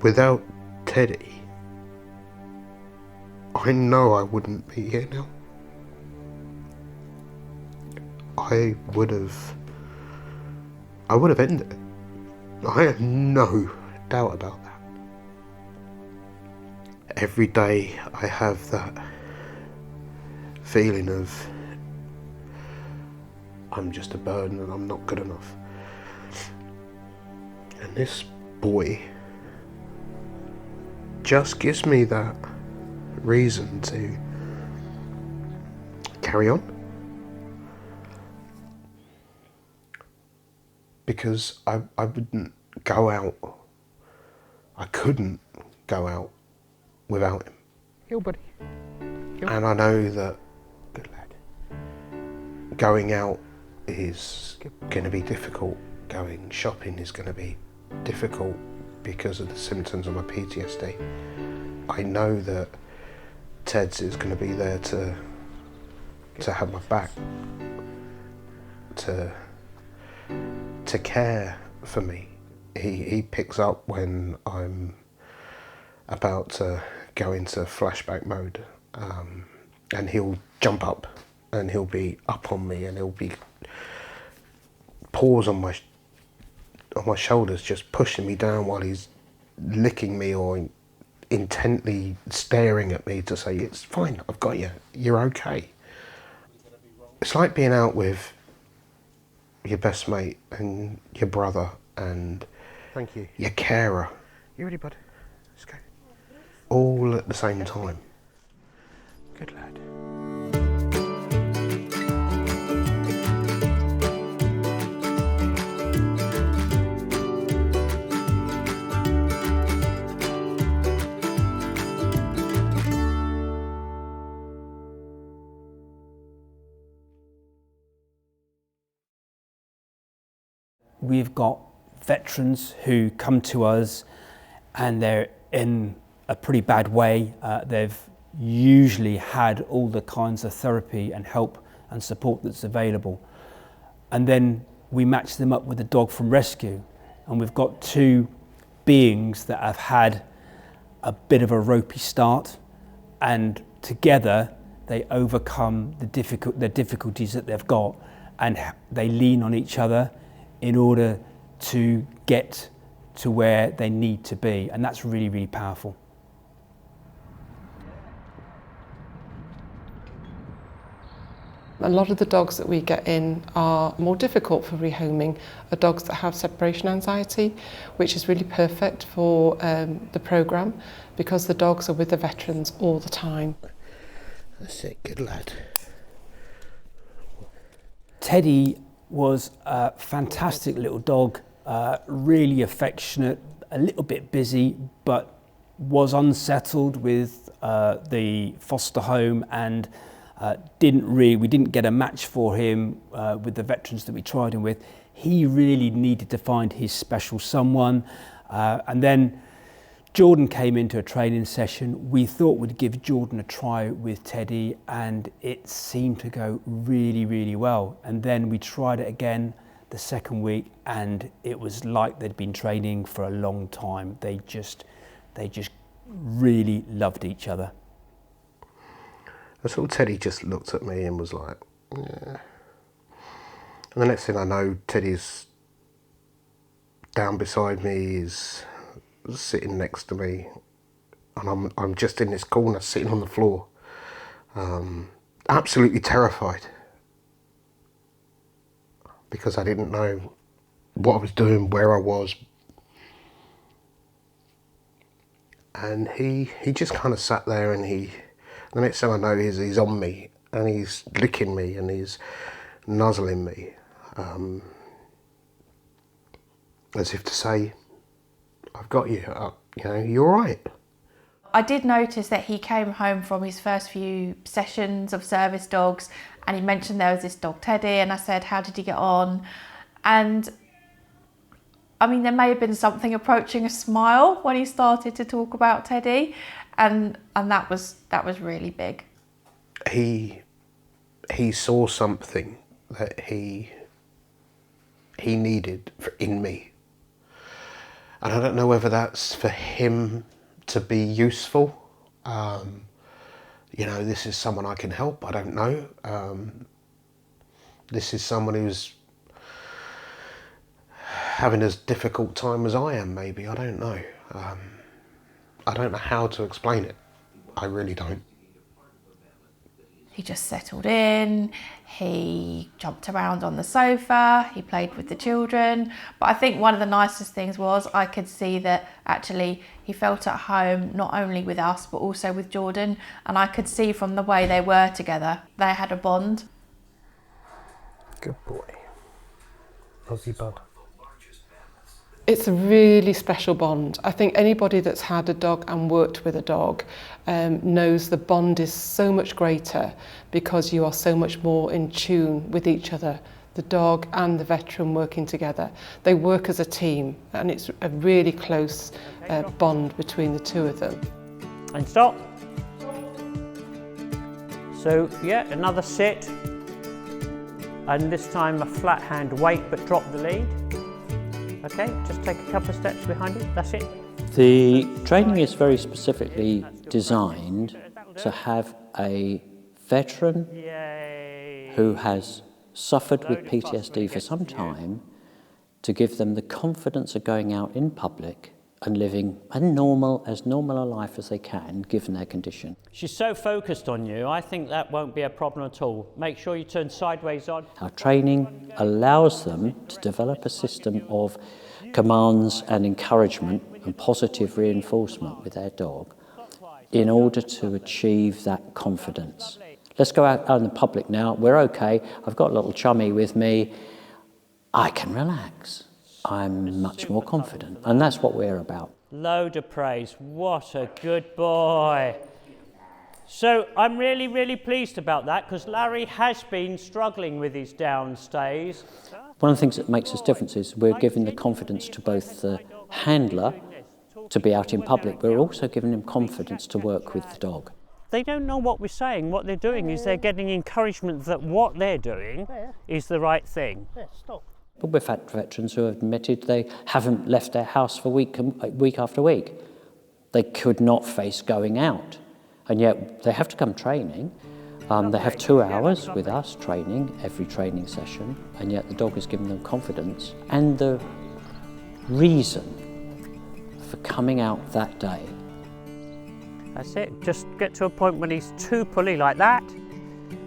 Without Teddy, I know I wouldn't be here now. I would have ended it. I have no doubt about that. Every day I have that feeling of I'm just a burden and I'm not good enough. And this boy just gives me that reason to carry on. Because I wouldn't go out, I couldn't go out without him. Yo, buddy. Yo. And I know that, good lad, going out is going to be difficult. Going shopping is going to be difficult because of the symptoms of my PTSD. I know that Ted's is going to be there to have my back, to care for me. He picks up when I'm about to go into flashback mode, and he'll jump up and he'll be up on me and he'll be paws on my shoulders, just pushing me down while he's licking me or intently staring at me to say, it's fine, I've got you, you're okay. It's like being out with your best mate and your brother and Thank you. your carer. You ready, bud? Let's go. All at the same time. Good lad. We've got veterans who come to us and they're in a pretty bad way. They've usually had all the kinds of therapy and help and support that's available. And then we match them up with a dog from rescue. And we've got two beings that have had a bit of a ropey start, and together they overcome the difficulties that they've got, and they lean on each other in order to get to where they need to be. And that's really, really powerful. A lot of the dogs that we get in are more difficult for rehoming, are dogs that have separation anxiety, which is really perfect for the programme because the dogs are with the veterans all the time. That's it, good lad. Teddy was a fantastic little dog, really affectionate, a little bit busy, but was unsettled with the foster home, and we didn't get a match for him with the veterans that we tried him with. He really needed to find his special someone, and then Jordan came into a training session. We thought we'd give Jordan a try with Teddy, and it seemed to go really, really well. And then we tried it again the second week, and it was like they'd been training for a long time. They just really loved each other. I saw Teddy just looked at me and was like, yeah. And the next thing I know, Teddy's down beside me, he's sitting next to me, and I'm just in this corner sitting on the floor, absolutely terrified because I didn't know what I was doing, where I was. And he just kind of sat there, and the next thing I know is he's on me and he's licking me and he's nuzzling me, as if to say, I've got you, you're all right. I did notice that he came home from his first few sessions of service dogs, and he mentioned there was this dog Teddy, and I said, how did he get on? And I mean, there may have been something approaching a smile when he started to talk about Teddy, and that was really big. He he saw something that he needed in me. And I don't know whether that's for him to be useful. You know, this is someone I can help, I don't know. This is someone who's having as difficult time as I am, maybe, I don't know. I don't know how to explain it. I really don't. He just settled in, he jumped around on the sofa, he played with the children. But I think one of the nicest things was I could see that actually he felt at home, not only with us, but also with Jordan. And I could see from the way they were together, they had a bond. Good boy. Aussie bud. It's a really special bond. I think anybody that's had a dog and worked with a dog knows the bond is so much greater because you are so much more in tune with each other, the dog and the veteran working together. They work as a team, and it's a really close bond between the two of them. And stop. So yeah, another sit. And this time a flat hand weight, but drop the lead. Okay, just take a couple of steps behind it, that's it. The training is very specifically designed to have a veteran who has suffered with PTSD for some time, to give them the confidence of going out in public and living as normal a life as they can, given their condition. She's so focused on you, I think that won't be a problem at all. Make sure you turn sideways on. Our training allows them to develop a system of commands and encouragement and positive reinforcement with their dog in order to achieve that confidence. Let's go out in the public now. We're okay. I've got a little chummy with me. I can relax. I'm much more confident, and that's what we're about. Load of praise. What a good boy. So I'm really, really pleased about that, because Larry has been struggling with his downstays. One of the things that makes us different is we're giving the confidence to both the handler to be out in public. We're also giving him confidence to work with the dog. They don't know what we're saying. What they're doing is they're getting encouragement that what they're doing is the right thing. But we've had veterans who have admitted they haven't left their house for week after week. They could not face going out, and yet they have to come training. They have 2 hours with us training, every training session, and yet the dog is giving them confidence and the reason for coming out that day. That's it. Just get to a point when he's too pulley like that.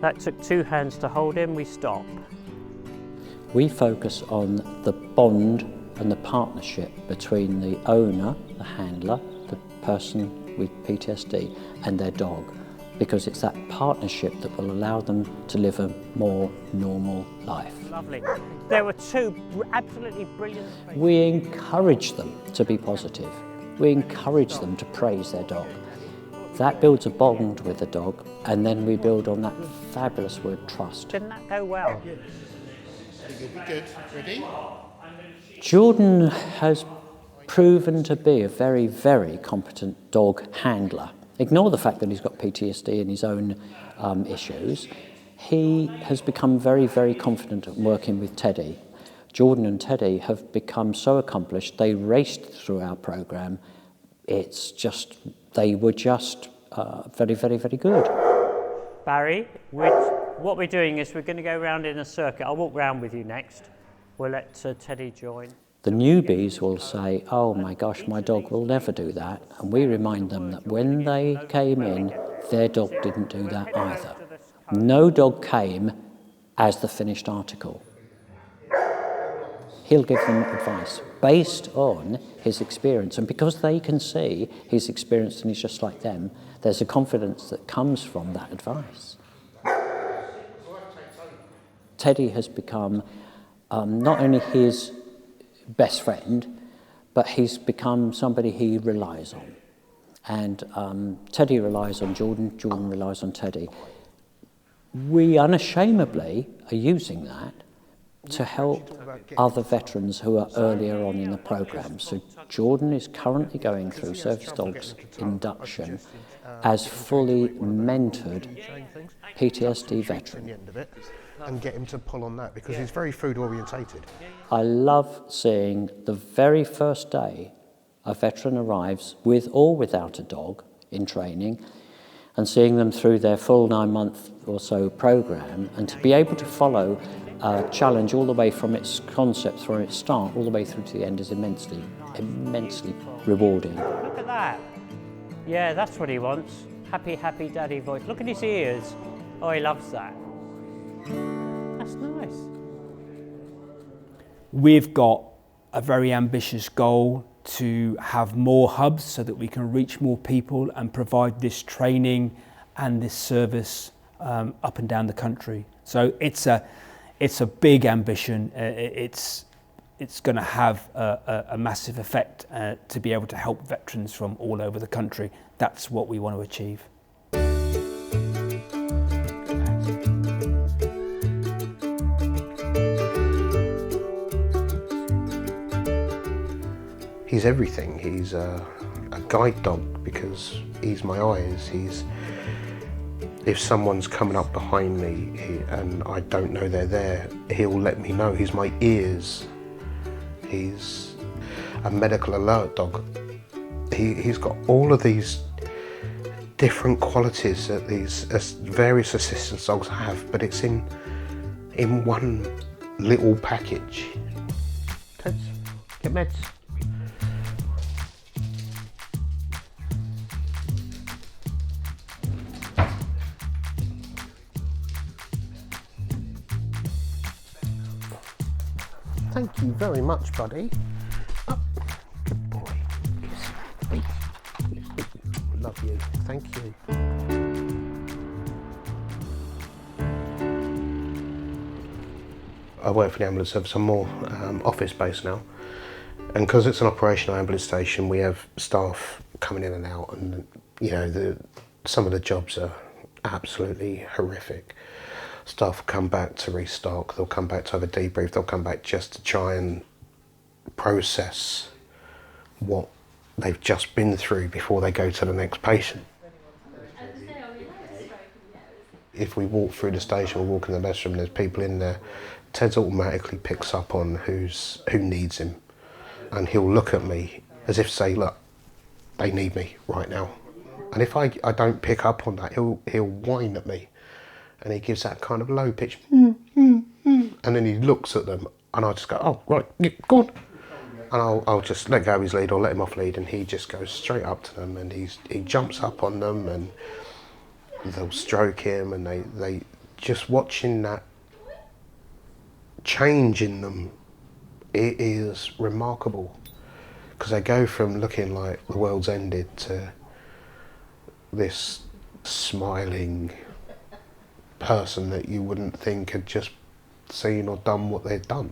That took 2 hands to hold him, we stop. We focus on the bond and the partnership between the owner, the handler, the person with PTSD and their dog, because it's that partnership that will allow them to live a more normal life. Lovely. There were 2 absolutely brilliant things. We encourage them to be positive. We encourage them to praise their dog. That builds a bond with the dog, and then we build on that fabulous word, trust. Didn't that go well? You'll be good. Ready? Jordan has proven to be a very, very competent dog handler. Ignore the fact that he's got PTSD and his own issues. He has become very, very confident at working with Teddy. Jordan and Teddy have become so accomplished, they raced through our program. It's just, they were just very, very, very good. Barry, what we're doing is we're going to go round in a circuit. I'll walk round with you next. We'll let Teddy join. The newbies will say, oh my gosh, my dog will never do that. And we remind them that when they came in, their dog didn't do that either. No dog came as the finished article. He'll give them advice based on his experience. And because they can see he's experienced and he's just like them, there's a confidence that comes from that advice. Teddy has become not only his best friend, but he's become somebody he relies on. And Teddy relies on Jordan, Jordan relies on Teddy. We unashamedly are using that to help other veterans who are earlier on in the programme. So Jordan is currently going through Service Dogs induction as fully mentored PTSD in veteran. the end of it and get him to pull on that because he's very food orientated. I love seeing the very first day a veteran arrives with or without a dog in training and seeing them through their full 9-month or so program, and to be able to follow a challenge all the way from its concept, from its start, all the way through to the end is immensely rewarding. Look at that. Yeah, that's what he wants. Happy, happy daddy voice. Look at his ears. Oh, he loves that. That's nice. We've got a very ambitious goal to have more hubs so that we can reach more people and provide this training and this service up and down the country. So it's a big ambition. It's going to have a massive effect to be able to help veterans from all over the country. That's what we want to achieve. He's everything. He's a guide dog because he's my eyes. If someone's coming up behind me and I don't know they're there, he'll let me know. He's my ears. He's a medical alert dog. He's got all of these different qualities that these various assistance dogs have, but it's in one little package. Teds, get meds. Thank you very much, buddy. Up. Good boy. Yes. Love you. Thank you. I work for the ambulance service. I'm more office-based now. And because it's an operational ambulance station, we have staff coming in and out, and you know, some of the jobs are absolutely horrific. Staff come back to restock, they'll come back to have a debrief, they'll come back just to try and process what they've just been through before they go to the next patient. If we walk through the station, we walk in the mess room and there's people in there, Ted's automatically picks up on who needs him, and he'll look at me as if to say, look, they need me right now. And if I don't pick up on that, he'll whine at me. And he gives that kind of low pitch, and then he looks at them, and I just go, oh, right, yeah, go on. And I'll just let go of his lead or let him off lead, and he just goes straight up to them, and he jumps up on them, and they'll stroke him, and they just watching that change in them, it is remarkable, because they go from looking like the world's ended to this smiling person that you wouldn't think had just seen or done what they'd done.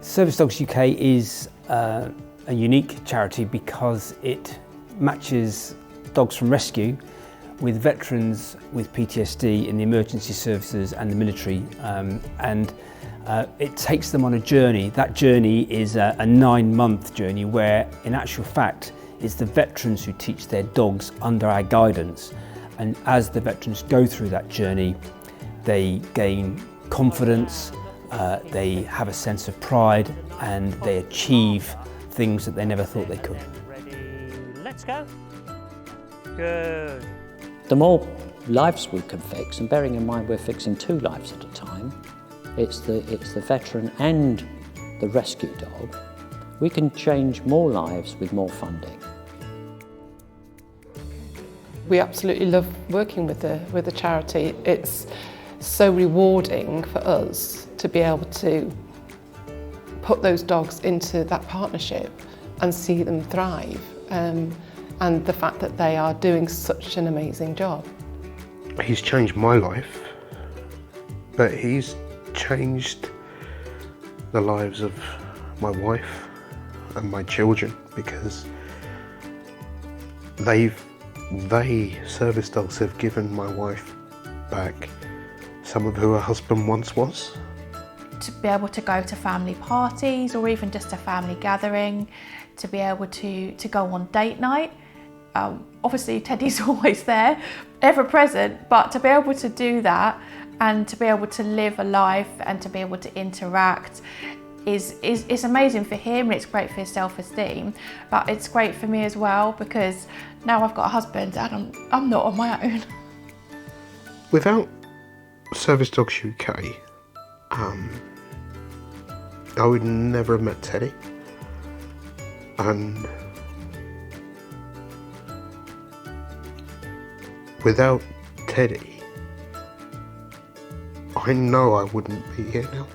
Service Dogs UK is a unique charity because it matches dogs from rescue with veterans with PTSD in the emergency services and the military, and it takes them on a journey. That journey is a 9-month journey where, in actual fact, it's the veterans who teach their dogs under our guidance, and as the veterans go through that journey, they gain confidence, they have a sense of pride, and they achieve things that they never thought they could. Ready, let's go. Good. The more lives we can fix, and bearing in mind we're fixing 2 lives at a time, it's the veteran and the rescue dog, we can change more lives with more funding. We absolutely love working with the charity. It's so rewarding for us to be able to put those dogs into that partnership and see them thrive, and the fact that they are doing such an amazing job. He's changed my life, but he's changed the lives of my wife and my children, because service dogs have given my wife back some of who her husband once was. To be able to go to family parties or even just a family gathering, to be able to go on date night, Obviously Teddy's always there, ever present, but to be able to do that and to be able to live a life and to be able to interact is amazing for him, and it's great for his self-esteem, but it's great for me as well because now I've got a husband and I'm not on my own. Without Service Dogs UK, I would never have met Teddy, and without Teddy, I know I wouldn't be here now.